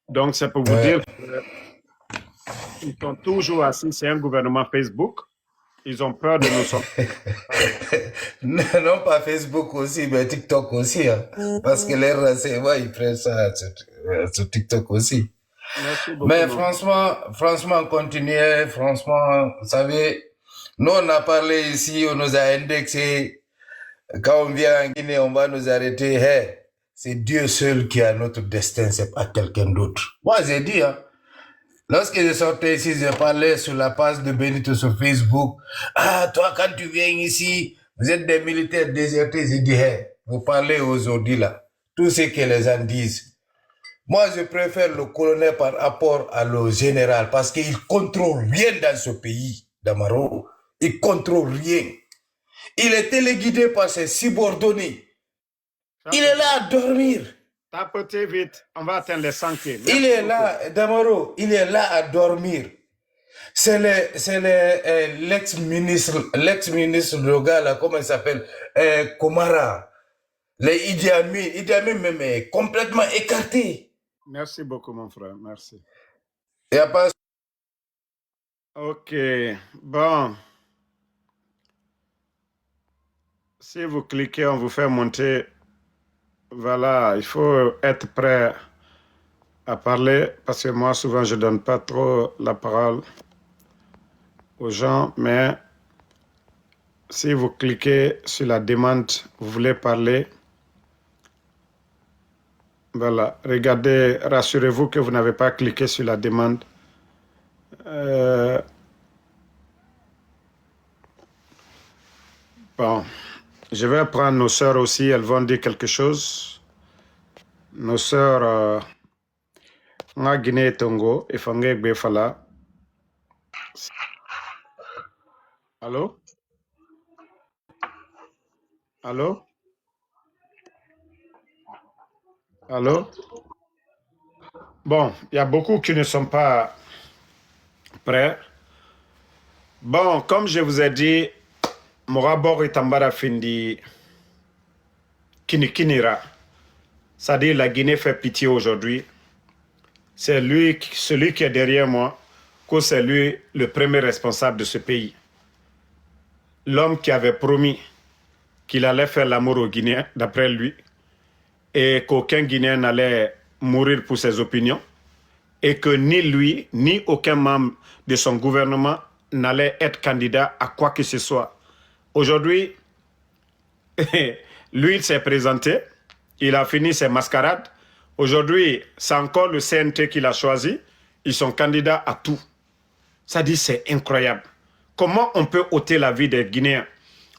Donc, c'est pour vous dire qu'ils sont toujours assis. C'est un gouvernement Facebook. Ils ont peur de nous sortir. Non, non, pas Facebook aussi, mais TikTok aussi. Hein. Parce que les renseignements, ils prennent ça sur TikTok aussi. Merci beaucoup. Mais franchement, continuez. Franchement, vous savez, nous, on a parlé ici, on nous a indexé. Quand on vient en Guinée, on va nous arrêter. Hey, c'est Dieu seul qui a notre destin, c'est pas quelqu'un d'autre. Moi, j'ai dit, hein. Lorsque je sortais ici, je parlais sur la page de Benito sur Facebook. Ah, toi, quand tu viens ici, vous êtes des militaires désertés. J'ai dit, hey, vous parlez aujourd'hui là. Tout ce que les gens disent. Moi, je préfère le colonel par rapport à le général parce qu'il contrôle rien dans ce pays, Damaro. Il contrôle rien. Il est téléguidé par ses subordonnés. Il est là à dormir. Tapotez vite, on va atteindre les 100 pieds. Il est là, Damaro, il est là à dormir. C'est l'ex-ministre le gars là, comment il s'appelle, Komara. Les Idi Amin même est complètement écarté. Merci beaucoup, mon frère, merci. Il n'y a pas... Ok, bon. Si vous cliquez, on vous fait monter. Voilà, il faut être prêt à parler parce que moi, souvent, je ne donne pas trop la parole aux gens, mais si vous cliquez sur la demande, vous voulez parler, voilà, regardez, rassurez-vous que vous n'avez pas cliqué sur la demande. Bon, je vais prendre nos sœurs aussi, elles vont dire quelque chose. Nos sœurs, nga Guinée Tongo, et Fangé Befala. Allô? Allô? Allô? Bon, il y a beaucoup qui ne sont pas prêts. Bon, comme je vous ai dit, Morabor et Tambara Findi Kinikinira, c'est-à-dire la Guinée fait pitié aujourd'hui. C'est lui, celui qui est derrière moi, que c'est lui le premier responsable de ce pays. L'homme qui avait promis qu'il allait faire l'amour aux Guinéens, d'après lui, et qu'aucun Guinéen n'allait mourir pour ses opinions, et que ni lui, ni aucun membre de son gouvernement n'allait être candidat à quoi que ce soit. Aujourd'hui, lui, il s'est présenté, il a fini ses mascarades. Aujourd'hui, c'est encore le CNT qu'il a choisi. Ils sont candidats à tout. Ça dit, c'est incroyable. Comment on peut ôter la vie des Guinéens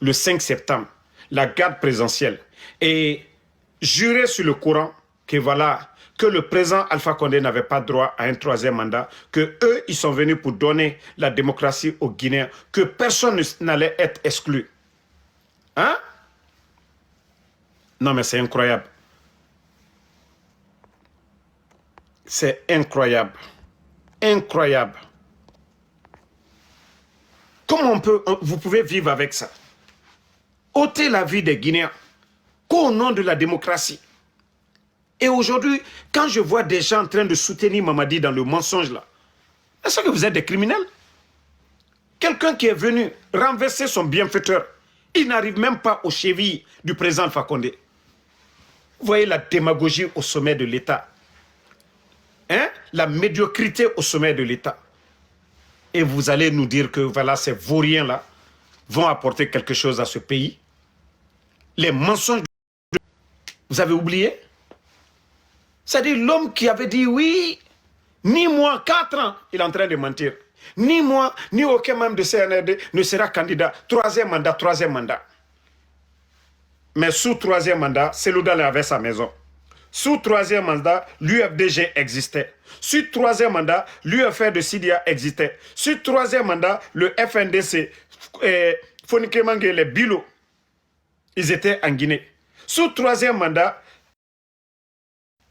le 5 septembre, la garde présidentielle, et jurer sur le Coran que voilà, que le président Alpha Condé n'avait pas droit à un troisième mandat, que eux, ils sont venus pour donner la démocratie aux Guinéens, que personne n'allait être exclu. Hein? Non, mais c'est incroyable. C'est incroyable. Incroyable. Comment vous pouvez vivre avec ça? Ôter la vie des Guinéens qu'au nom de la démocratie. Et aujourd'hui, quand je vois des gens en train de soutenir Mamadi dans le mensonge là, est-ce que vous êtes des criminels? Quelqu'un qui est venu renverser son bienfaiteur, il n'arrive même pas aux chevilles du président Fakonde. Vous voyez la démagogie au sommet de l'État. Hein? La médiocrité au sommet de l'État. Et vous allez nous dire que voilà, ces vauriens-là vont apporter quelque chose à ce pays. Les mensonges, vous avez oublié? C'est-à-dire l'homme qui avait dit oui, ni moi, 4 ans, il est en train de mentir. Ni moi, ni aucun membre de CNRD ne sera candidat. Troisième mandat, troisième mandat. Mais sous troisième mandat, Seloudal avait sa maison. Sous troisième mandat, l'UFDG existait. Sous troisième mandat, l'UFR de Sidia existait. Sous troisième mandat, le FNDC, Fonike Mange, les Bilo, ils étaient en Guinée. Sous troisième mandat,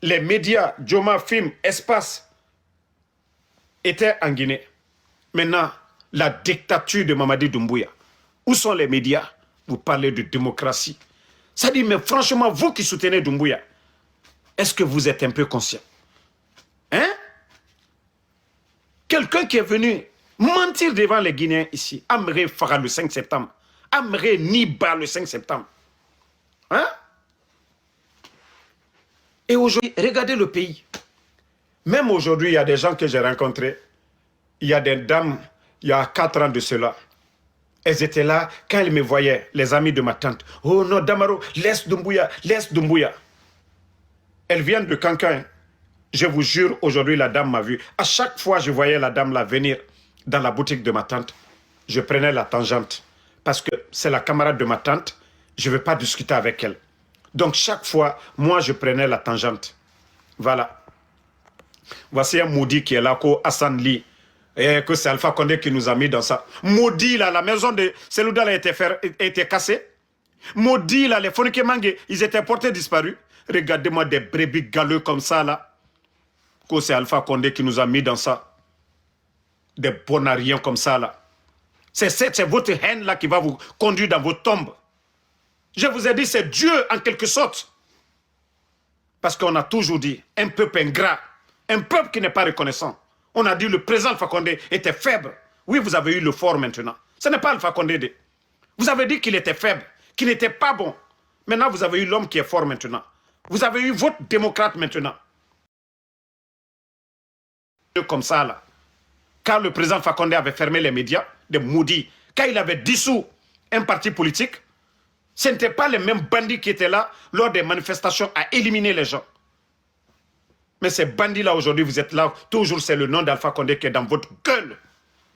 les médias, Joma, Film, Espace, étaient en Guinée. Maintenant, la dictature de Mamadi Doumbouya. Où sont les médias? Vous parlez de démocratie. Ça dit, mais franchement, vous qui soutenez Doumbouya, est-ce que vous êtes un peu conscient? Hein? Quelqu'un qui est venu mentir devant les Guinéens ici, Amré Farah le 5 septembre, Amré Niba le 5 septembre. Hein? Et aujourd'hui, regardez le pays. Même aujourd'hui, il y a des gens que j'ai rencontrés. Il y a des dames, il y a 4 ans de cela. Elles étaient là, quand elles me voyaient, les amis de ma tante. Oh non, Damaro, laisse Doumbouya, laisse Doumbouya. Elles viennent de Kankan. Je vous jure, aujourd'hui, la dame m'a vu. À chaque fois, je voyais la dame là venir dans la boutique de ma tante. Je prenais la tangente. Parce que c'est la camarade de ma tante. Je ne veux pas discuter avec elle. Donc, chaque fois, moi, je prenais la tangente. Voilà. Voici un maudit qui est là, Hassan Lee. Et que c'est Alpha Condé qui nous a mis dans ça. Maudit, là, la maison de Selouda a été cassée. Maudit, là, les Fonike Mange, ils étaient portés disparus. Regardez-moi des brebis galeux comme ça, là. Que c'est Alpha Condé qui nous a mis dans ça. Des bonariens comme ça, là. C'est votre haine, là, qui va vous conduire dans vos tombes. Je vous ai dit, c'est Dieu, en quelque sorte. Parce qu'on a toujours dit, un peuple ingrat, un peuple qui n'est pas reconnaissant. On a dit le président Alpha Condé était faible. Oui, vous avez eu le fort maintenant. Ce n'est pas Alpha Condé. Vous avez dit qu'il était faible, qu'il n'était pas bon. Maintenant, vous avez eu l'homme qui est fort maintenant. Vous avez eu votre démocrate maintenant. Comme ça, là. Quand le président Alpha Condé avait fermé les médias, des maudits, quand il avait dissous un parti politique, ce n'étaient pas les mêmes bandits qui étaient là lors des manifestations à éliminer les gens. Mais ces bandits-là, aujourd'hui, vous êtes là, toujours c'est le nom d'Alpha Condé qui est dans votre gueule.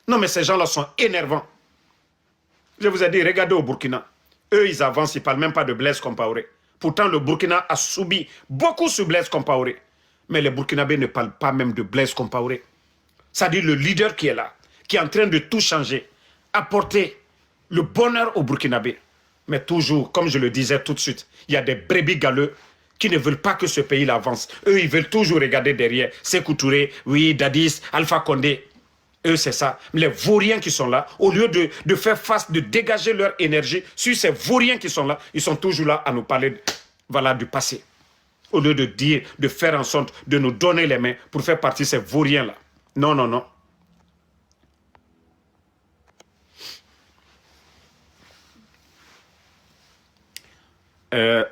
Non, mais ces gens-là sont énervants. Je vous ai dit, regardez au Burkina. Eux, ils avancent, ils ne parlent même pas de Blaise Compaoré. Pourtant, le Burkina a subi beaucoup sur Blaise Compaoré. Mais les Burkinabés ne parlent pas même de Blaise Compaoré. C'est-à-dire le leader qui est là, qui est en train de tout changer, apporter le bonheur aux Burkinabés. Mais toujours, comme je le disais tout de suite, il y a des brebis galeux qui ne veulent pas que ce pays avance. Eux, ils veulent toujours regarder derrière. Sékou Touré, oui, Dadis, Alpha Condé. Eux, c'est ça. Les vauriens qui sont là, au lieu de faire face, de dégager leur énergie sur ces vauriens qui sont là, ils sont toujours là à nous parler voilà, du passé. Au lieu de dire, de faire en sorte de nous donner les mains pour faire partie de ces vauriens-là. Non, non, non.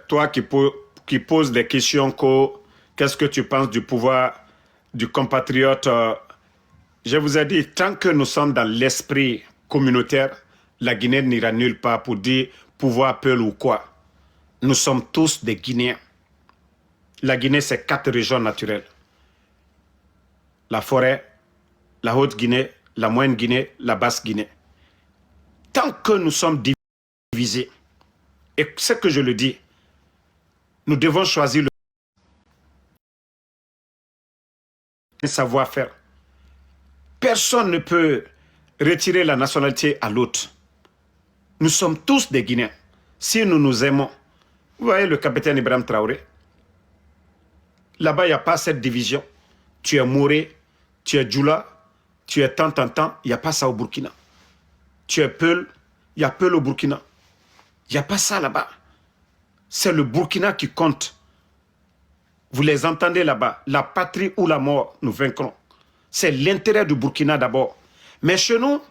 Toi qui poses des questions, qu'est-ce que tu penses du pouvoir du compatriote je vous ai dit, tant que nous sommes dans l'esprit communautaire, la Guinée n'ira nulle part pour dire pouvoir, peul ou quoi. Nous sommes tous des Guinéens. La Guinée, c'est 4 régions naturelles. La forêt, la Haute-Guinée, la Moyenne-Guinée, la Basse-Guinée. Tant que nous sommes divisés, et c'est que je le dis, nous devons choisir le savoir-faire. Personne ne peut retirer la nationalité à l'autre. Nous sommes tous des Guinéens. Si nous nous aimons, vous voyez le capitaine Ibrahim Traoré, là-bas, il n'y a pas cette division. Tu es Mouré, tu es Djoula, tu es tant, il n'y a pas ça au Burkina. Tu es Peul, il y a Peul au Burkina. Il n'y a pas ça là-bas. C'est le Burkina qui compte. Vous les entendez là-bas. La patrie ou la mort, nous vaincrons. C'est l'intérêt du Burkina d'abord. Mais chez nous,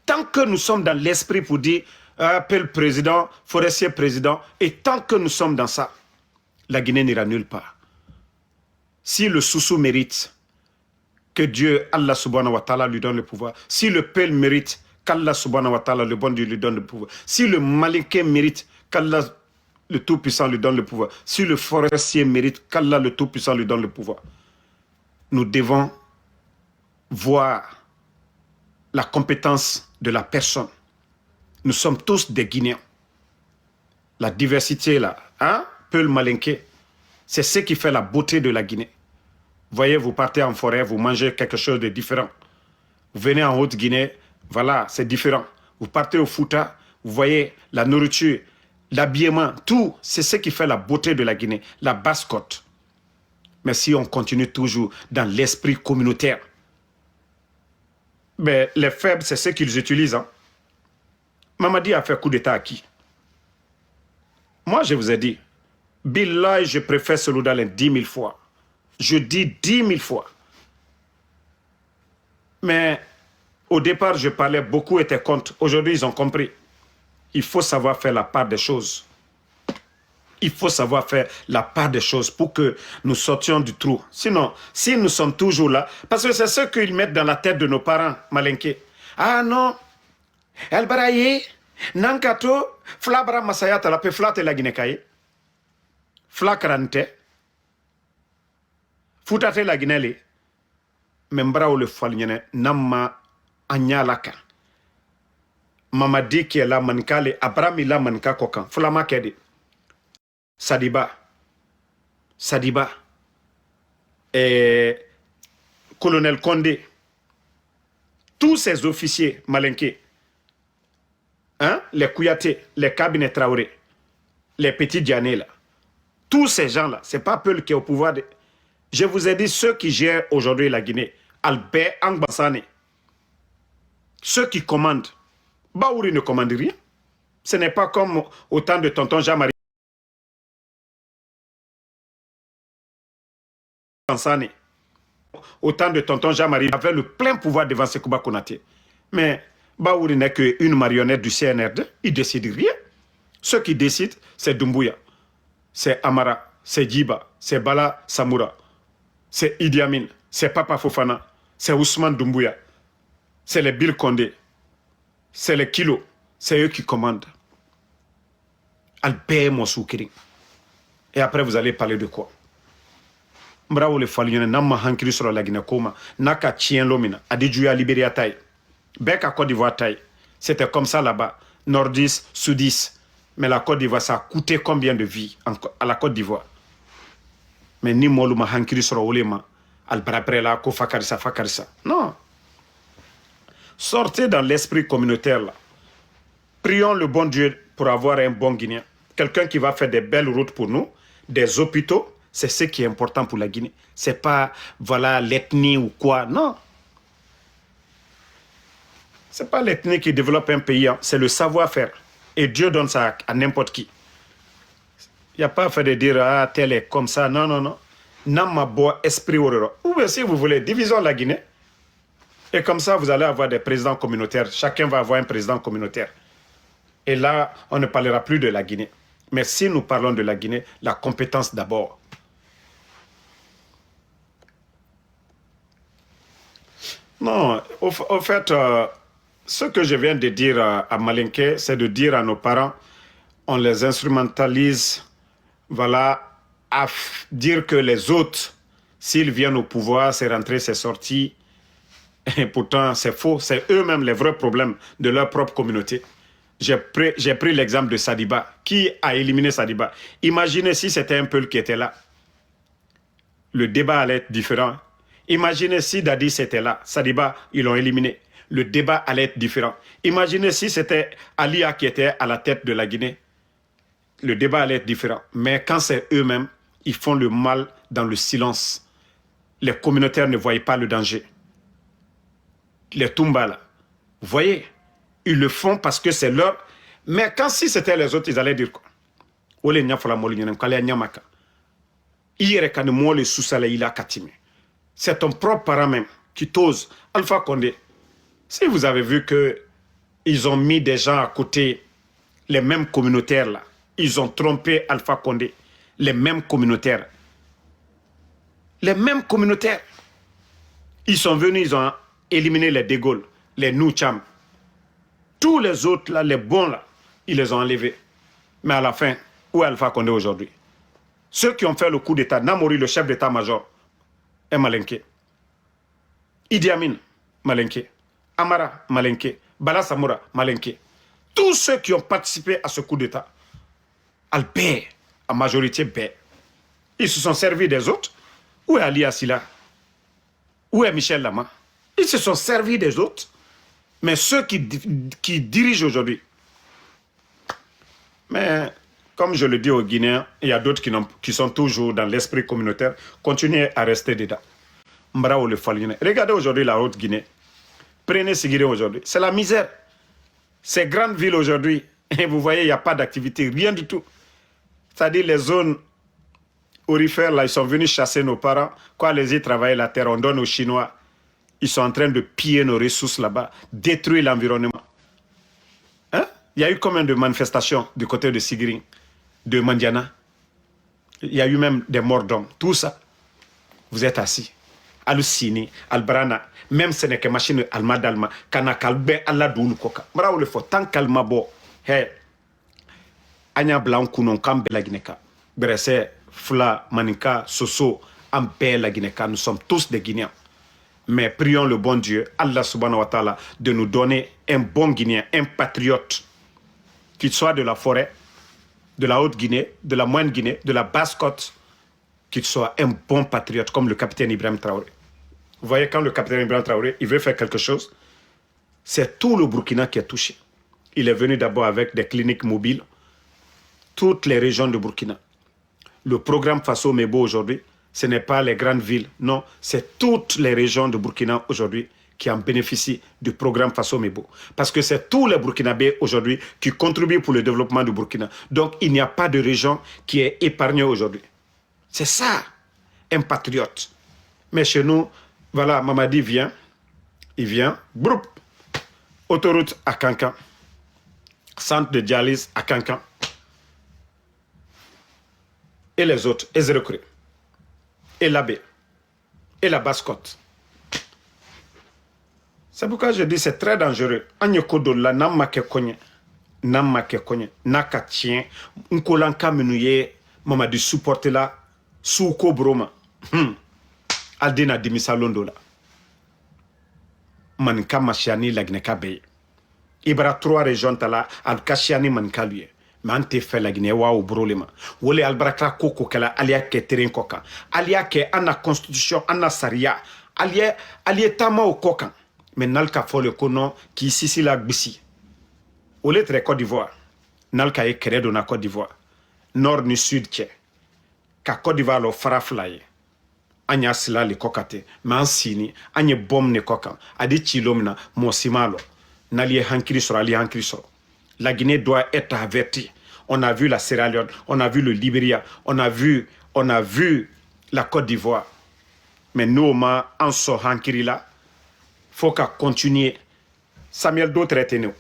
tant que nous sommes dans l'esprit pour dire appel président, forestier président, et tant que nous sommes dans ça, la Guinée n'ira nulle part. Si le Soussou mérite que Dieu, Allah subhanahu wa ta'ala, lui donne le pouvoir, si le Pel mérite qu'Allah subhanahu wa ta'ala, le bon Dieu, lui donne le pouvoir, si le Malinké mérite qu'Allah, le Tout-Puissant, lui donne le pouvoir, si le forestier mérite qu'Allah, le Tout-Puissant, lui donne le pouvoir, nous devons voir la compétence de la personne. Nous sommes tous des Guinéens. La diversité là, hein, Peul Malinké, c'est ce qui fait la beauté de la Guinée. Vous voyez, vous partez en forêt, vous mangez quelque chose de différent. Vous venez en Haute-Guinée, voilà, c'est différent. Vous partez au Fouta, vous voyez la nourriture, l'habillement, tout, c'est ce qui fait la beauté de la Guinée, la basse-côte. Mais si on continue toujours dans l'esprit communautaire, mais les faibles, c'est ce qu'ils utilisent. Hein. Mamadi a fait coup d'État à qui? Moi, je vous ai dit, Billah, je préfère Selouda 10 000 fois. Je dis 10 000 fois. Mais au départ, je parlais, beaucoup étaient contre. Aujourd'hui, ils ont compris. Il faut savoir faire la part des choses. Il faut savoir faire la part des choses pour que nous sortions du trou. Sinon, si nous sommes toujours là, parce que c'est ce qu'ils mettent dans la tête de nos parents, malinké. Ah non, El Baraye, Nankato, Flabra Masayata, la Peflate la Guinée-Kaye, Flakrante, Foutate la Guinée, Membra ou le Falnyene, Namma Anyalaka. Mamadi qui est là, Mankale, Abrami la Manka Kokan, Flama Kedi. Sadiba, et colonel Condé, tous ces officiers malinqués, hein, les Kouyaté, les cabinets Traoré, les petits Diané là, tous ces gens-là, c'est pas Peul qui est au pouvoir. Je vous ai dit, ceux qui gèrent aujourd'hui la Guinée, Albert Angbassane, ceux qui commandent, Baouri ne commande rien. Ce n'est pas comme au temps de tonton Jean-Marie. Autant de tonton Jean-Marie avait le plein pouvoir devant Sekouba Konaté. Mais Baouri n'est qu'une marionnette du CNRD. Il ne décide rien. Ceux qui décident, c'est Doumbouya, c'est Amara, c'est Djiba, c'est Bala Samoura, c'est Idi Amin, c'est Papa Fofana, c'est Ousmane Doumbouya, c'est les Bill Condé, c'est les Kilo, c'est eux qui commandent. Albert Monsoukiring. Et après, vous allez parler de quoi? Mbrao le falione namma hankiri sur la Guinée Koma naka tien lomina adijouya Libéria taille bec à Côte d'Ivoire taille. C'était comme ça là-bas, nordis, sudis. Mais la Côte d'Ivoire, ça a coûté combien de vies à la Côte d'Ivoire? Mais ni moluma hankiri sur olema al braprela ko fakarisa fakarisa. Non. Sortez dans l'esprit communautaire là. Prions le bon Dieu pour avoir un bon Guinéen, quelqu'un qui va faire des belles routes pour nous, des hôpitaux. C'est ce qui est important pour la Guinée. C'est pas, voilà, l'ethnie ou quoi. Non. C'est pas l'ethnie qui développe un pays. Hein. C'est le savoir-faire. Et Dieu donne ça à n'importe qui. Il n'y a pas fait de dire, ah, tel est comme ça. Non, non, non. Nama boa esprit orero. Ou bien si vous voulez, divisons la Guinée. Et comme ça, vous allez avoir des présidents communautaires. Chacun va avoir un président communautaire. Et là, on ne parlera plus de la Guinée. Mais si nous parlons de la Guinée, la compétence d'abord. Non, au fait, ce que je viens de dire à Malinké, c'est de dire à nos parents, on les instrumentalise, voilà, à dire que les autres, s'ils viennent au pouvoir, c'est rentré, c'est sorti. Et pourtant, c'est faux. C'est eux-mêmes les vrais problèmes de leur propre communauté. J'ai pris l'exemple de Sadiba. Qui a éliminé Sadiba? Imaginez si c'était un Peul qui était là. Le débat allait être différent. Imaginez si Dadis était là, Sadiba, ils l'ont éliminé. Le débat allait être différent. Imaginez si c'était Alia qui était à la tête de la Guinée. Le débat allait être différent. Mais quand c'est eux-mêmes, ils font le mal dans le silence. Les communautaires ne voyaient pas le danger. Les Toumba, là, vous voyez, ils le font parce que c'est leur... Mais quand si c'était les autres, ils allaient dire quoi? C'est ton propre parent même qui t'ose. Alpha Condé, si vous avez vu que ils ont mis des gens à côté, les mêmes communautaires là, ils ont trompé Alpha Condé, les mêmes communautaires. Les mêmes communautaires. Ils sont venus, ils ont éliminé les De Gaulle, les Noucham. Tous les autres là, les bons là, ils les ont enlevés. Mais à la fin, où est Alpha Condé aujourd'hui? Ceux qui ont fait le coup d'État, Namori, le chef d'État-major, est malinqué. Idi Amin, malinqué. Amara, malinqué. Bala Samoura, malinqué. Tous ceux qui ont participé à ce coup d'État, Albert, en majorité, ils se sont servis des autres. Où est Ali Assila? Où est Michel Lama? Ils se sont servis des autres. Mais ceux qui dirigent aujourd'hui, mais comme je le dis aux Guinéens, il y a d'autres qui sont toujours dans l'esprit communautaire, continuez à rester dedans. Mbrao le Faline. Regardez aujourd'hui la Haute-Guinée. Prenez Sigiri aujourd'hui. C'est la misère. Ces grandes villes aujourd'hui, et vous voyez, il n'y a pas d'activité, rien du tout. C'est-à-dire les zones aurifères, là, ils sont venus chasser nos parents. Quoi, les y travailler la terre, on donne aux Chinois. Ils sont en train de piller nos ressources là-bas, détruire l'environnement. Hein? Il y a eu combien de manifestations du côté de Sigiri, de Mandiana? Il y a eu même des morts d'hommes. Tout ça, vous êtes assis. Alusini, Albrana, même ce n'est que machine alma dalma, kana kalbe alla doulu koka. Mara le faut tant kalma bo. Hey, anya blanc kunon kambe la Guinée. Bresse, Fla, Maninka, Soso, Ampé la Guinée. Nous sommes tous des Guinéens. Mais prions le bon Dieu, Allah subhanahu wa ta'ala, de nous donner un bon Guinéen, un patriote, qu'il soit de la forêt, de la Haute-Guinée, de la Moyenne-Guinée, de la Basse-Côte, qu'il soit un bon patriote comme le capitaine Ibrahim Traoré. Vous voyez, quand le capitaine Ibrahim Traoré, il veut faire quelque chose, c'est tout le Burkina qui est touché. Il est venu d'abord avec des cliniques mobiles, toutes les régions de Burkina. Le programme Faso Mebo aujourd'hui, ce n'est pas les grandes villes, non, c'est toutes les régions de Burkina aujourd'hui qui en bénéficient du programme Faso Mebo. Parce que c'est tous les Burkinabés aujourd'hui qui contribuent pour le développement du Burkina. Donc il n'y a pas de région qui est épargnée aujourd'hui. C'est ça, un patriote. Mais chez nous, voilà, Mamadi vient, il vient, broup, autoroute à Kankan, centre de dialyse à Kankan, et les autres, Ezrekure, et l'Abbé, et la Basse-Côte. C'est pourquoi je dis c'est très dangereux. Anyekodo la namake konye, naka tien, nkolanka menuye, Mamadi supporte la, souko broma. Aldina dimisa londo la. Manka machiani lagneka beye. Ibra 3 régions tala, al kashiani manka luye. Mais ante fait la Guinée wa ou brolema. Wole albrakra koko kala alia ke terrain koka. Alia ke ana constitution, ana saria. Alia tama au kokan. Mais nalka fole kono ki sisi la gbisi. Wole tre Côte d'Ivoire. Nalka e credo na Côte d'Ivoire. Nord ni sud tche. Ka Côte d'Ivoire lo faraflaye. Anya sila li kokate. Mais en sini, anya bom ne kokan. Adi chilomna mosimalo. Nali hankiri soro, ali hankiri soro. La Guinée doit être avertie. On a vu la Sierra Leone, on a vu le Libéria, on a vu la Côte d'Ivoire. Mais nous, en so hankiri là, faut qu'à continuer. Samuel Do traitene.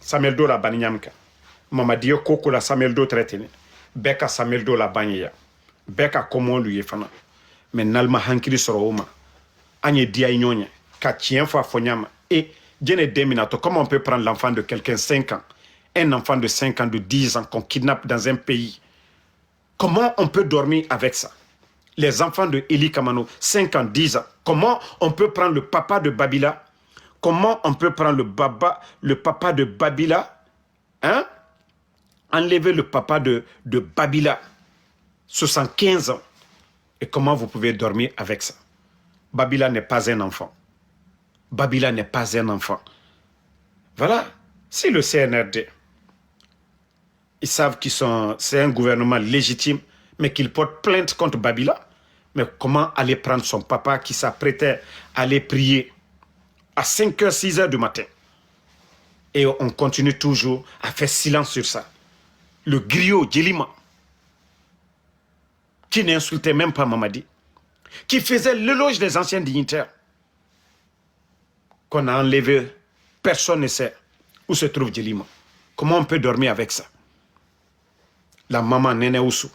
Samuel Do la baninyamka. Mamadi koko la Samuel Do traitene. Beka Samuel Do la banya. Beka comment lui fana. Mais nalma hankiri soro oma. Anye dia ignonye. Ka tien fa fonyama. Et comment on peut prendre l'enfant de quelqu'un 5 ans, un enfant de 5 ans, de 10 ans qu'on kidnappe dans un pays? Comment on peut dormir avec ça? Les enfants de Eli Kamano, 5 ans, 10 ans. Comment on peut prendre le papa de Babila? Comment on peut prendre le papa de Babila? Hein? Enlever le papa de Babila, 75 ans. Et comment vous pouvez dormir avec ça? Babila n'est pas un enfant. Babila n'est pas un enfant. Voilà. Si le CNRD, ils savent c'est un gouvernement légitime, mais qu'ils portent plainte contre Babila, mais comment aller prendre son papa qui s'apprêtait à aller prier à 5h, 6h du matin? Et on continue toujours à faire silence sur ça. Le griot Djelima, qui n'insultait même pas Mamadi, qui faisait l'éloge des anciens dignitaires, qu'on a enlevé, personne ne sait où se trouve Djelima. Comment on peut dormir avec ça? La maman Nene Oussou,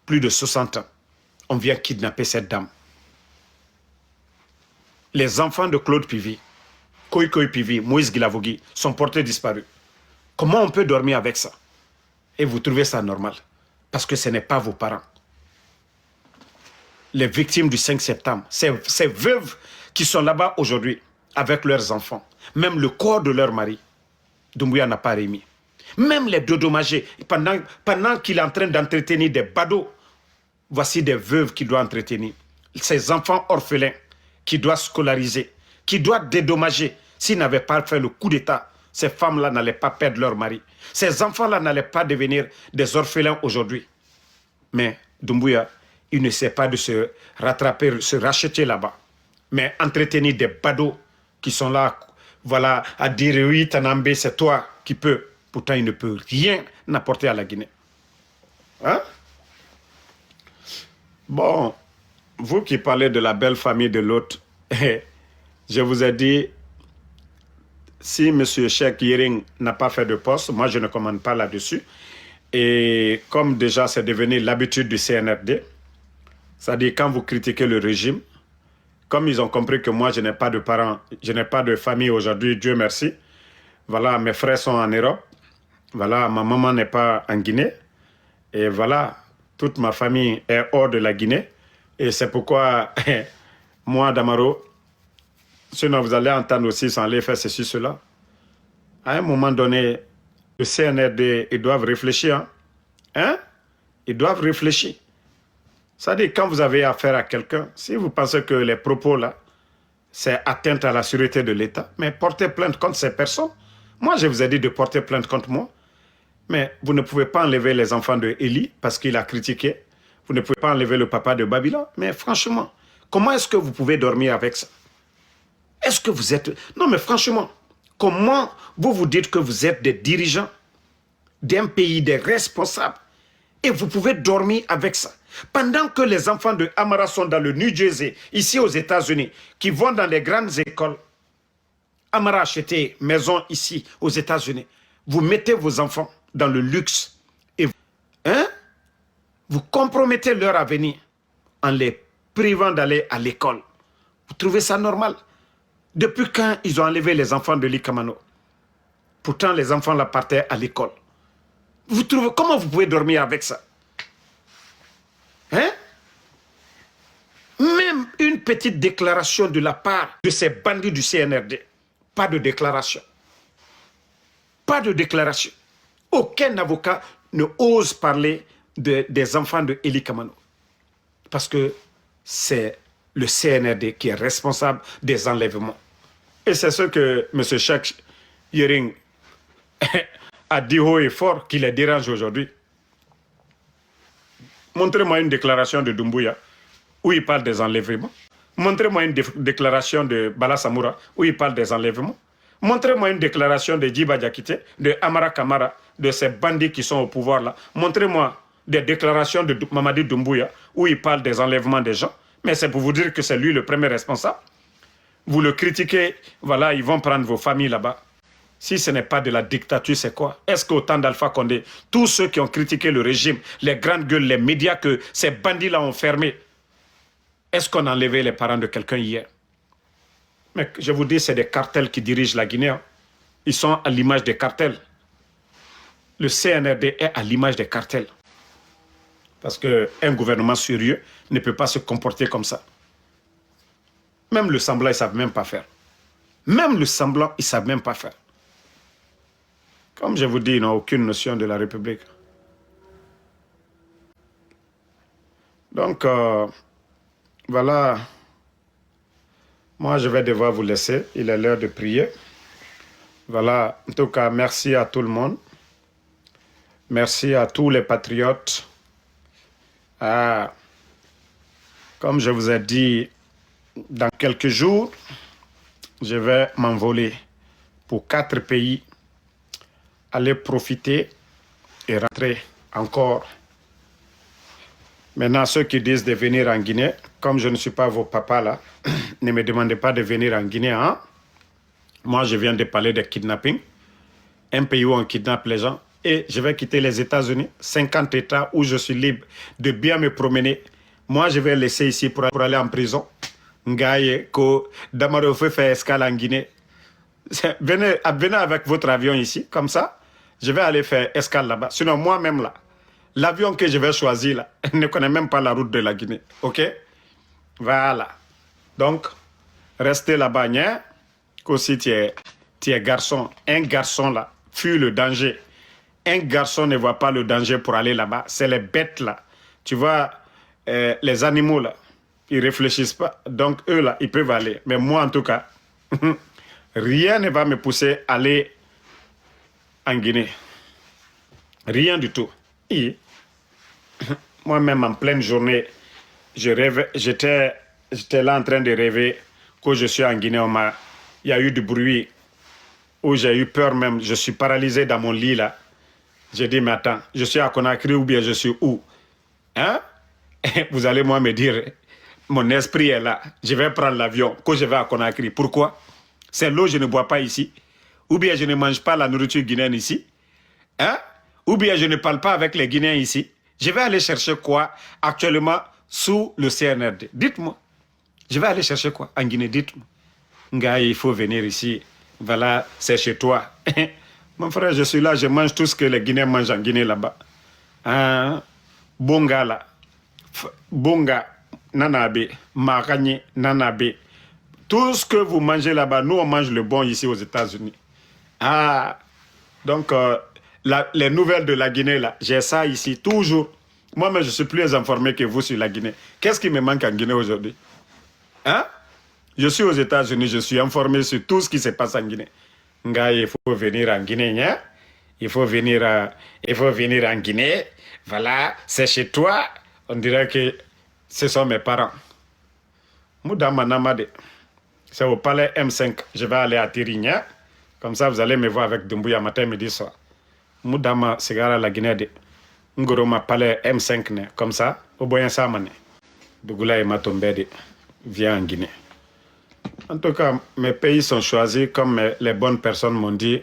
plus de 60 ans, on vient kidnapper cette dame. Les enfants de Claude Pivi, Koikoi Pivi, Moïse Guilavogui sont portés disparus. Comment on peut dormir avec ça? Et vous trouvez ça normal? Parce que ce n'est pas vos parents. Les victimes du 5 septembre, ces veuves qui sont là-bas aujourd'hui, avec leurs enfants, même le corps de leur mari, Doumbouya n'a pas remis. Même les dédommagés, pendant qu'il est en train d'entretenir des badauds, voici des veuves qu'il doit entretenir. Ces enfants orphelins qu'il doit scolariser, qu'il doit dédommager. S'ils n'avaient pas fait le coup d'État, ces femmes-là n'allaient pas perdre leur mari. Ces enfants-là n'allaient pas devenir des orphelins aujourd'hui. Mais Doumbouya, il ne sait pas de se rattraper, se racheter là-bas. Mais entretenir des badauds qui sont là, voilà, à dire oui, Tanambé, c'est toi qui peux. Pourtant, il ne peut rien apporter à la Guinée. Hein? Bon, vous qui parlez de la belle famille de l'autre, Je vous ai dit, si M. Cheikh Yering n'a pas fait de poste, moi je ne commande pas là-dessus. Et comme déjà c'est devenu l'habitude du CNRD, c'est-à-dire quand vous critiquez le régime, comme ils ont compris que moi je n'ai pas de parents, je n'ai pas de famille aujourd'hui, Dieu merci. Voilà, mes frères sont en Europe. Voilà, ma maman n'est pas en Guinée. Et voilà, toute ma famille est hors de la Guinée. Et c'est pourquoi, moi, Damaro, sinon vous allez entendre aussi sans aller faire ceci, cela. À un moment donné, le CNRD, ils doivent réfléchir. Hein? Ils doivent réfléchir. C'est-à-dire, quand vous avez affaire à quelqu'un, si vous pensez que les propos là, c'est atteinte à la sûreté de l'État, mais portez plainte contre ces personnes. Moi, je vous ai dit de porter plainte contre moi. Mais vous ne pouvez pas enlever les enfants de Élie parce qu'il a critiqué. Vous ne pouvez pas enlever le papa de Babylone. Mais franchement, comment est-ce que vous pouvez dormir avec ça? Est-ce que vous êtes... Non, mais franchement, comment vous vous dites que vous êtes des dirigeants d'un pays, des responsables, et vous pouvez dormir avec ça? Pendant que les enfants de Amara sont dans le New Jersey, ici aux États-Unis, qui vont dans les grandes écoles, Amara a acheté maison ici aux États-Unis. Vous mettez vos enfants dans le luxe et vous compromettez leur avenir en les privant d'aller à l'école. Vous trouvez ça normal? Depuis quand ils ont enlevé les enfants de l'Ikamano? Pourtant, les enfants là partaient à l'école. Vous trouvez, comment vous pouvez dormir avec ça? Hein? Même une petite déclaration de la part de ces bandits du CNRD. Pas de déclaration. Pas de déclaration. Aucun avocat ne ose parler des enfants de Eli Kamano. Parce que c'est le CNRD qui est responsable des enlèvements. Et c'est ce que M. Cheikh Yering a dit haut et fort qui les dérange aujourd'hui. Montrez-moi une déclaration de Doumbouya où il parle des enlèvements. Montrez-moi une déclaration de Bala Samoura où il parle des enlèvements. Montrez-moi une déclaration de Djiba Diakité, de Amara Kamara, de ces bandits qui sont au pouvoir là. Montrez-moi des déclarations de Mamadi Doumbouya où il parle des enlèvements des gens. Mais c'est pour vous dire que c'est lui le premier responsable. Vous le critiquez, voilà, ils vont prendre vos familles là-bas. Si ce n'est pas de la dictature, c'est quoi? Est-ce qu'au temps d'Alpha Condé, tous ceux qui ont critiqué le régime, les grandes gueules, les médias que ces bandits-là ont fermés, est-ce qu'on a enlevé les parents de quelqu'un hier? Mais je vous dis, c'est des cartels qui dirigent la Guinée. Ils sont à l'image des cartels. Le CNRD est à l'image des cartels. Parce qu'un gouvernement sérieux ne peut pas se comporter comme ça. Même le semblant, ils ne savent même pas faire. Même le semblant, ils ne savent même pas faire. Comme je vous dis, ils n'ont aucune notion de la République. Donc, voilà. Moi, je vais devoir vous laisser. Il est l'heure de prier. Voilà. En tout cas, merci à tout le monde. Merci à tous les patriotes. Comme je vous ai dit, dans quelques jours, je vais m'envoler pour 4 pays, aller profiter et rentrer encore. Maintenant, ceux qui disent de venir en Guinée, comme je ne suis pas vos papas là, ne me demandez pas de venir en Guinée. Hein? Moi, je viens de parler de kidnapping, un pays où on kidnappe les gens. Et je vais quitter les États-Unis, 50 États où je suis libre de bien me promener. Moi, je vais laisser ici pour aller en prison. Ngaye, ko Damaro fait faire escale en Guinée. Venez avec votre avion ici, comme ça. Je vais aller faire escale là-bas. Sinon, moi-même là, l'avion que je vais choisir là, ne connaît même pas la route de la Guinée. OK? Voilà. Donc, restez là-bas, qu'aussi tu es garçon. Un garçon là, fuit le danger. Un garçon ne voit pas le danger pour aller là-bas. C'est les bêtes là. Tu vois, les animaux là, ils ne réfléchissent pas. Donc eux là, ils peuvent aller. Mais moi en tout cas, rien ne va me pousser à aller en Guinée. Rien du tout. Moi-même en pleine journée, j'étais là en train de rêver que je suis en Guinée. Il y a eu du bruit où j'ai eu peur même. Je suis paralysé dans mon lit là. J'ai dit, mais attends, je suis à Conakry ou bien je suis où? Hein? Vous allez moi me dire, mon esprit est là. Je vais prendre l'avion, quand je vais à Conakry. Pourquoi? C'est l'eau, je ne bois pas ici. Ou bien je ne mange pas la nourriture guinéenne ici. Hein? Ou bien je ne parle pas avec les Guinéens ici. Je vais aller chercher quoi actuellement sous le CNRD? Dites-moi. Je vais aller chercher quoi en Guinée? Dites-moi. Nga, il faut venir ici. Voilà, c'est chez toi. Mon frère, je suis là, je mange tout ce que les Guinéens mangent en Guinée là-bas. Hein? Bonga là. Bonga, nanabe, maragné, nanabe. Tout ce que vous mangez là-bas, nous on mange le bon ici aux États-Unis. Ah, donc les nouvelles de la Guinée là, j'ai ça ici toujours. Moi-même, je suis plus informé que vous sur la Guinée. Qu'est-ce qui me manque en Guinée aujourd'hui? Hein? Je suis aux États-Unis, je suis informé sur tout ce qui se passe en Guinée. Nga, il faut venir en Guinée, hein? Il faut venir en Guinée. Voilà, c'est chez toi. On dirait que ce sont mes parents. Moudama Namade. C'est au palais M5. Je vais aller à Tirigna. Comme ça, vous allez me voir avec Doumbouya matin, midi, soir. Moudama Segara la Guinée de Ngoroma palais M5. Comme ça, au Boyen Samane. Dougoula et Matombede vient en Guinée. En tout cas, mes pays sont choisis comme les bonnes personnes m'ont dit.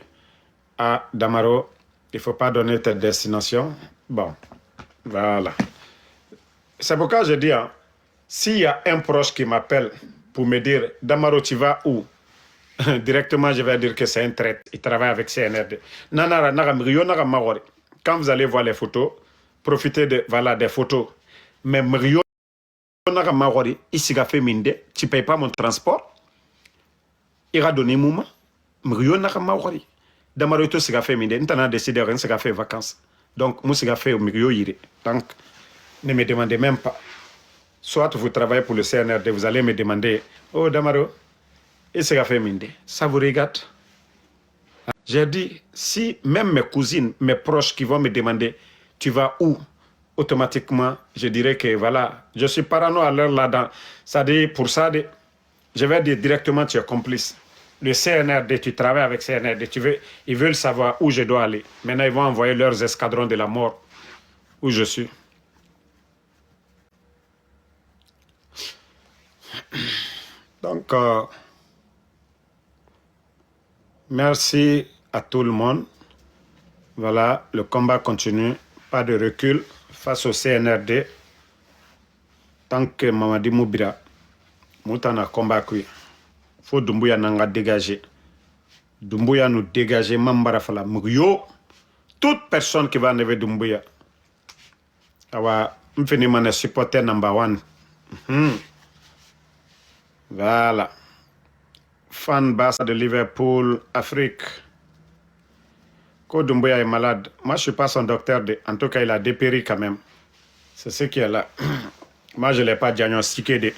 À Damaro, il ne faut pas donner ta destination. Bon, voilà. C'est pourquoi je dis, hein, s'il y a un proche qui m'appelle pour me dire, Damaro, tu vas où? Directement, je vais dire que c'est un traître. Il travaille avec CNRD. Quand vous allez voir les photos, profitez voilà, des photos. Mais Mrio, tu ne payes pas mon transport. Il va donner moment. Mrio Nakamawari. Damaro, tu as fait minde. Tu as décidé de faire vacances. Donc, moi, je fait au Mrio Yiri. Donc, ne me demandez même pas. Soit vous travaillez pour le CNRD, vous allez me demander, oh Damaro, et c'est fait minde. Ça vous regarde? J'ai dit, si même mes cousines, mes proches qui vont me demander, tu vas où? Automatiquement, je dirais que voilà, je suis parano à l'heure là-dedans. Ça dit, pour ça, je vais dire directement, tu es complice. Le CNRD, tu travailles avec CNRD, ils veulent savoir où je dois aller. Maintenant, ils vont envoyer leurs escadrons de la mort où je suis. Donc, merci à tout le monde. Voilà, le combat continue. Pas de recul face au CNRD. Tant que Mamadi Moubira, Moutana combattu. Faut Doumbouya n'anga dégager. Doumbouya nous dégager, Mambarafala. Mouyo, toute personne qui va enlever Doumbouya. Awa, m'fini mané supporter number one. Voilà. Fan basse de Liverpool, Afrique. Quand Doumbouya est malade, moi je suis pas son docteur, en tout cas il a dépéri quand même. C'est ce qui est là. Moi je ne l'ai pas diagnostiqué.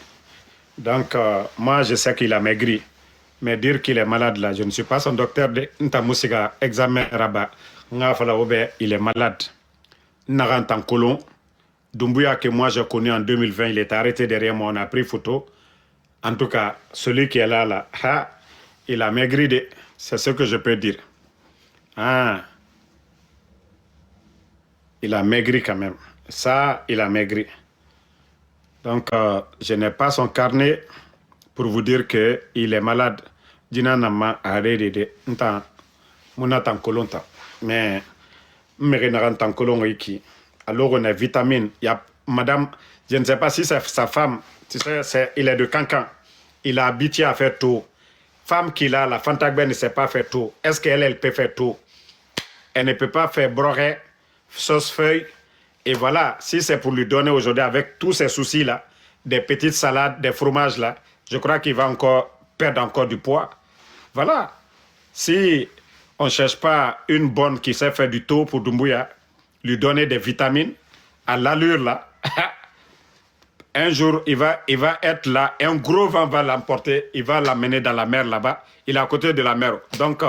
Donc moi je sais qu'il a maigri. Mais dire qu'il est malade là, je ne suis pas son docteur. Ntamousiga examen rabat. Il est malade. Narantan Colon. Doumbouya que moi j'ai connu en 2020, il est arrêté derrière moi, on a pris photo. En tout cas, celui qui est là, il a maigri. C'est ce que je peux dire. Ah, il a maigri quand même. Ça, il a maigri. Donc, je n'ai pas son carnet pour vous dire qu'il est malade. Dina nama arrêté nta munatan kolonta. Mais m'renarantan kolon iki. Alors on a vitamine. Il y a madame, je ne sais pas si c'est sa femme. Tu sais, il est de Cancan. Il a habitué à faire tout. Femme qu'il a, la Fantagben ne sait pas faire tout. Est-ce qu'elle peut faire tout? Elle ne peut pas faire broret, sauce feuille. Et voilà, si c'est pour lui donner aujourd'hui avec tous ces soucis-là, des petites salades, des fromages là, je crois qu'il va encore perdre encore du poids. Voilà. Si on ne cherche pas une bonne qui sait faire du tout pour Doumbouya, lui donner des vitamines, à l'allure là, un jour, il va être là, un gros vent va l'emporter, il va l'amener dans la mer là-bas, il est à côté de la mer. Donc,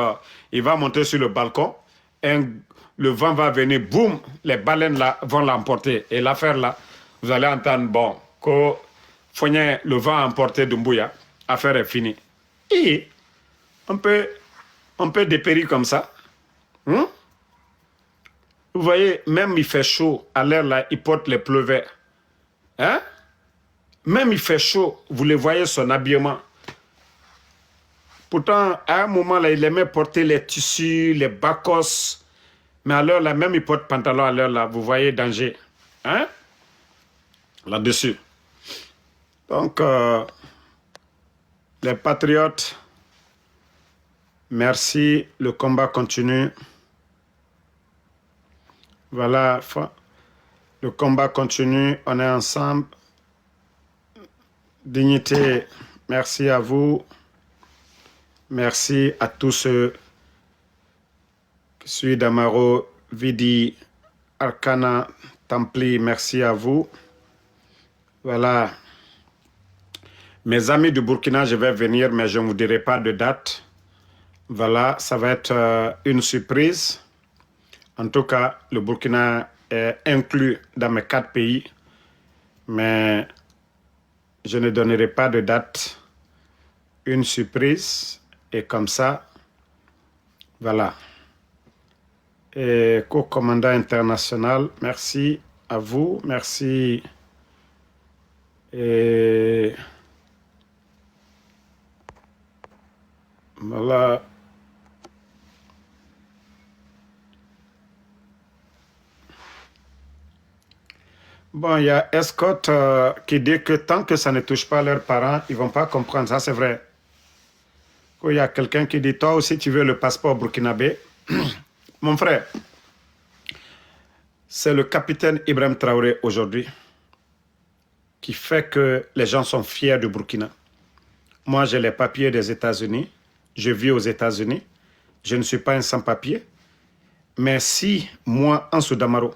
il va monter sur le balcon, le vent va venir, boum, les baleines là vont l'emporter. Et l'affaire là, vous allez entendre, bon, que le vent a emporté Doumbouya, l'affaire est finie. Et on peut dépérir comme ça. Vous voyez, même il fait chaud, à l'air là, il porte les pleuvets. Hein? Même il fait chaud, vous le voyez son habillement. Pourtant, à un moment là, il aimait porter les tissus, les bacos. Mais à l'heure là, même il porte pantalon à l'heure là, vous voyez danger. Hein? Là-dessus. Donc, les patriotes, merci, le combat continue. Voilà, le combat continue, on est ensemble. Dignité, merci à vous. Merci à tous ceux qui suivent Damaro, Vidi, Arcana, Templi, merci à vous. Voilà. Mes amis du Burkina, je vais venir, mais je ne vous dirai pas de date. Voilà, ça va être une surprise. En tout cas, le Burkina est inclus dans mes 4 pays, mais je ne donnerai pas de date. Une surprise, et comme ça, voilà. Et co-commandant international, merci à vous, merci. Et voilà. Bon, il y a Escott qui dit que tant que ça ne touche pas leurs parents, ils ne vont pas comprendre. Ça, c'est vrai. Il y a quelqu'un qui dit, toi aussi, tu veux le passeport burkinabé. Mon frère, c'est le capitaine Ibrahim Traoré aujourd'hui qui fait que les gens sont fiers du Burkina. Moi, j'ai les papiers des États-Unis. Je vis aux États-Unis. Je ne suis pas un sans-papier. Mais si, moi, Ansou Damaro,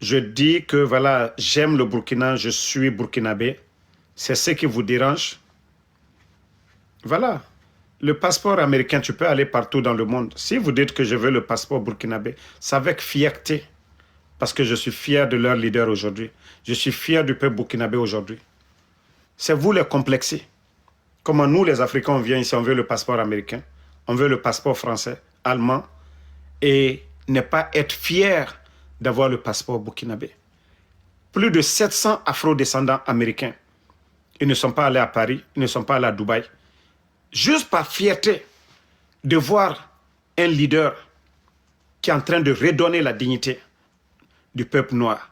je dis que, voilà, j'aime le Burkina, je suis burkinabé, c'est ce qui vous dérange. Voilà. Le passeport américain, tu peux aller partout dans le monde. Si vous dites que je veux le passeport burkinabé, c'est avec fierté. Parce que je suis fier de leur leader aujourd'hui. Je suis fier du peuple burkinabé aujourd'hui. C'est vous les complexés. Comment nous, les Africains, on vient ici, on veut le passeport américain, on veut le passeport français, allemand, et ne pas être fier d'avoir le passeport burkinabé. Plus de 700 afro-descendants américains. Ils ne sont pas allés à Paris, ils ne sont pas allés à Dubaï. Juste par fierté de voir un leader qui est en train de redonner la dignité du peuple noir.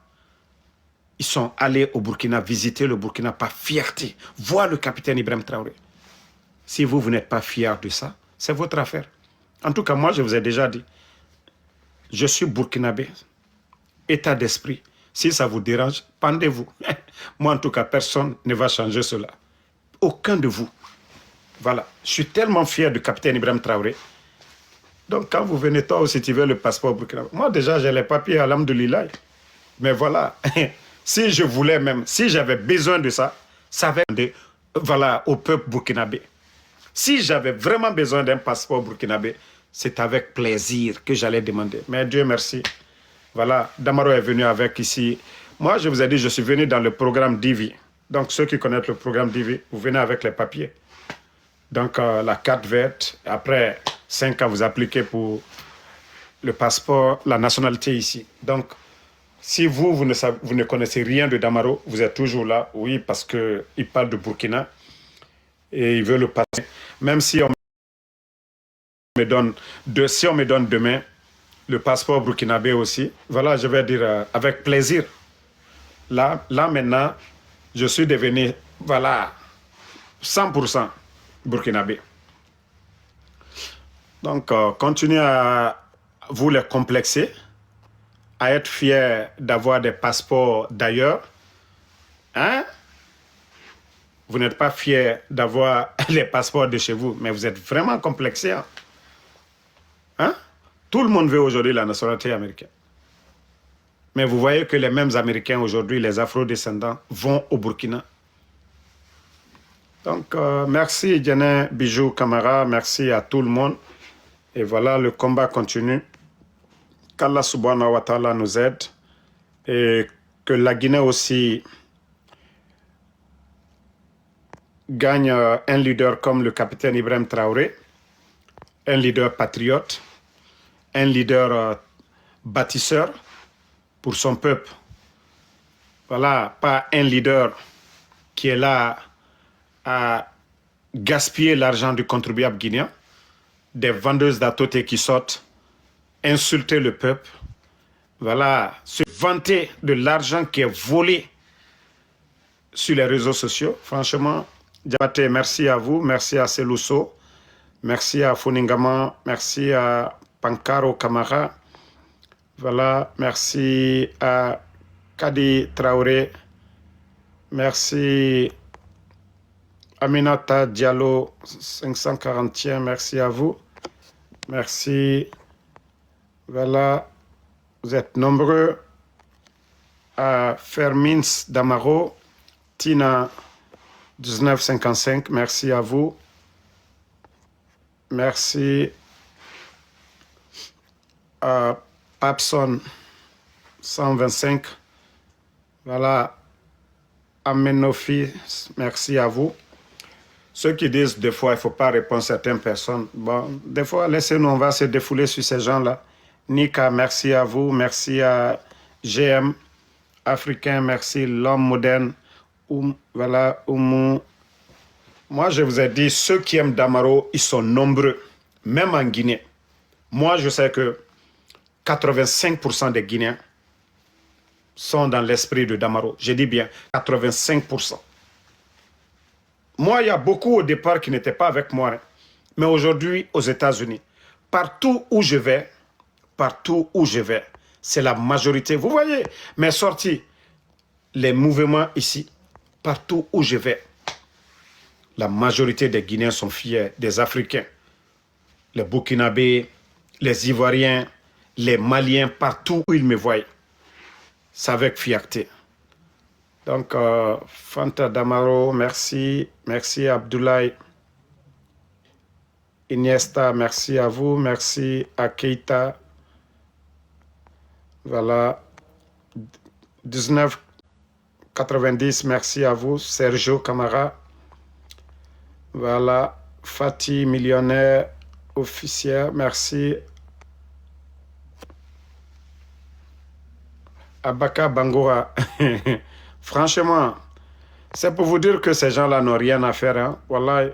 Ils sont allés au Burkina, visiter le Burkina par fierté, voir le capitaine Ibrahim Traoré. Si vous, vous n'êtes pas fier de ça, c'est votre affaire. En tout cas, moi, je vous ai déjà dit, je suis burkinabé, état d'esprit. Si ça vous dérange, pendez-vous. Moi, en tout cas, personne ne va changer cela. Aucun de vous. Voilà. Je suis tellement fier du capitaine Ibrahim Traoré. Donc, quand vous venez, toi aussi, tu veux le passeport burkinabé. Moi, déjà, j'ai les papiers, alhamdoulilah. Mais voilà. Si je voulais même, si j'avais besoin de ça, ça va être, voilà, au peuple burkinabé. Si j'avais vraiment besoin d'un passeport burkinabé, c'est avec plaisir que j'allais demander. Mais Dieu merci. Voilà, Damaro est venu avec ici. Moi, je vous ai dit, je suis venu dans le programme Divi. Donc, ceux qui connaissent le programme Divi, vous venez avec les papiers. Donc, la carte verte. Après 5 ans, vous appliquez pour le passeport, la nationalité ici. Donc, si vous ne connaissez rien de Damaro, vous êtes toujours là. Oui, parce qu'il parle de Burkina et il veut le passer. Même si on me donne, si on me donne demain le passeport burkinabé aussi, voilà, je vais dire avec plaisir. Là maintenant, je suis devenu, voilà, 100% burkinabé. Donc, continuez à vous les complexer, à être fiers d'avoir des passeports d'ailleurs. Hein? Vous n'êtes pas fiers d'avoir les passeports de chez vous, mais vous êtes vraiment complexés. Hein? Tout le monde veut aujourd'hui la nationalité américaine. Mais vous voyez que les mêmes Américains aujourd'hui, les afro-descendants, vont au Burkina. Donc, merci Djené, Bijou, Camara, merci à tout le monde. Et voilà, le combat continue. Qu'Allah subhanahu wa ta'ala nous aide. Et que la Guinée aussi gagne un leader comme le capitaine Ibrahim Traoré, un leader patriote, un leader bâtisseur pour son peuple. Voilà, pas un leader qui est là à gaspiller l'argent du contribuable guinéen, des vendeuses d'atoté qui sortent, insulter le peuple, voilà, se vanter de l'argent qui est volé sur les réseaux sociaux. Franchement, Diabaté, merci à vous, merci à Selousso, merci à Foningama, merci à Pankaro Kamara, voilà, merci à Kadi Traoré, merci Aminata Diallo 540e, merci à vous, merci, voilà, vous êtes nombreux, à Fermins Damaro, Tina 1955, merci à vous. Merci à Papson 125. Voilà. Amenofi, merci à vous. Ceux qui disent des fois il ne faut pas répondre à certaines personnes, bon, des fois laissez-nous, on va se défouler sur ces gens-là. Nika, merci à vous. Merci à GM Africain, merci l'homme moderne. Voilà, Oumou. Moi, je vous ai dit, ceux qui aiment Damaro, ils sont nombreux, même en Guinée. Moi, je sais que 85% des Guinéens sont dans l'esprit de Damaro. Je dis bien 85%. Moi, il y a beaucoup au départ qui n'étaient pas avec moi. Hein. Mais aujourd'hui, aux États-Unis, partout où je vais, c'est la majorité. Vous voyez mes sorties, les mouvements ici, partout où je vais, la majorité des Guinéens sont fiers, des Africains, les Burkinabés, les Ivoiriens, les Maliens, partout où ils me voient. C'est avec fierté. Donc, Fanta Damaro, merci. Merci Abdoulaye Iniesta, merci à vous. Merci à Keita. Voilà. 1990, merci à vous. Sergio Camara. Voilà. Fatih, millionnaire officiel, merci. Abaka Bangoura. Franchement, c'est pour vous dire que ces gens-là n'ont rien à faire. Hein. Voilà.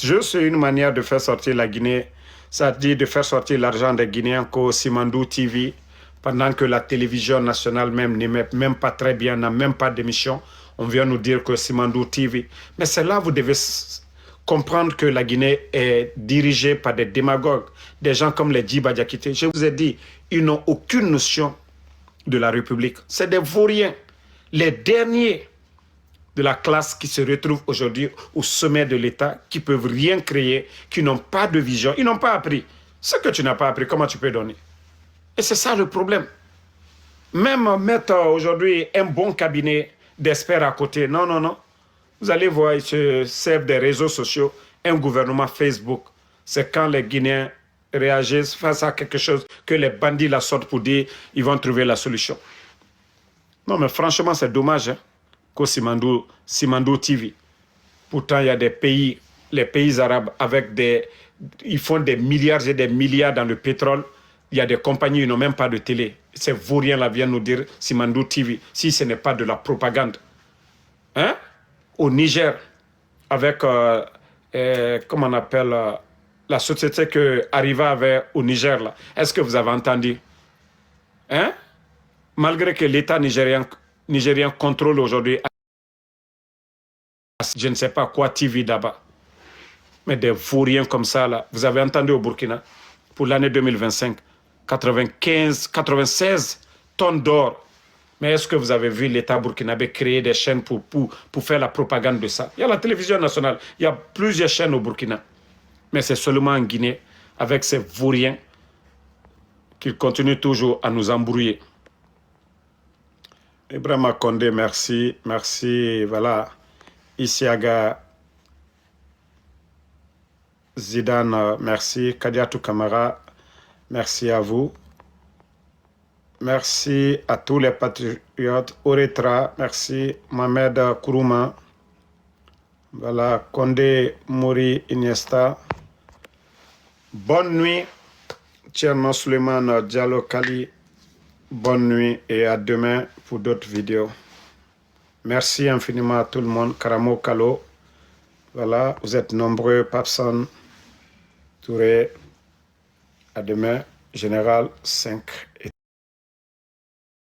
Juste une manière de faire sortir la Guinée, ça dit de faire sortir l'argent des Guinéens qu'au Simandou TV, pendant que la télévision nationale même n'aimait même pas très bien, n'a même pas d'émission. On vient nous dire que Simandou TV. Mais c'est là que vous devez comprendre que la Guinée est dirigée par des démagogues, des gens comme les Djiba Diakité. Je vous ai dit, ils n'ont aucune notion de la République. C'est des vauriens, les derniers de la classe qui se retrouvent aujourd'hui au sommet de l'État, qui ne peuvent rien créer, qui n'ont pas de vision, ils n'ont pas appris. Ce que tu n'as pas appris, comment tu peux donner? Et c'est ça le problème. Même mettre aujourd'hui un bon cabinet d'experts à côté, non, non, non. Vous allez voir, ils se servent des réseaux sociaux, un gouvernement Facebook. C'est quand les Guinéens réagissent face à quelque chose que les bandits la sortent pour dire ils vont trouver la solution. Non, mais franchement, c'est dommage hein, qu'au Simandou TV. Pourtant, il y a des pays, les pays arabes, avec des... Ils font des milliards et des milliards dans le pétrole. Il y a des compagnies qui n'ont même pas de télé. Ces vauriens-là viennent nous dire Simandou TV, si ce n'est pas de la propagande. Hein? Au Niger, avec, comment on appelle, la société que Arriva avait au Niger, là. Est-ce que vous avez entendu? Hein? Malgré que l'État nigérien contrôle aujourd'hui, je ne sais pas quoi, TV d'abord. Mais des vauriens comme ça, là, vous avez entendu au Burkina, pour l'année 2025, 96 tonnes d'or. Mais est-ce que vous avez vu l'État burkinabé créer des chaînes pour faire la propagande de ça? Il y a la télévision nationale, il y a plusieurs chaînes au Burkina. Mais c'est seulement en Guinée, avec ces vauriens, qu'ils continuent toujours à nous embrouiller. Ibrahima Condé, merci. Merci, voilà. Isiaga Zidane, merci. Kadiatou Kamara, merci à vous. Merci à tous les patriotes. Oretra, merci. Mohamed Kourouma. Voilà, Condé, Mouri, Iniesta. Bonne nuit. Tcherno Suleiman Diallo Kali. Bonne nuit et à demain pour d'autres vidéos. Merci infiniment à tout le monde. Karamo Kalo. Voilà, vous êtes nombreux. Papson, Touré. À demain, Général 5 et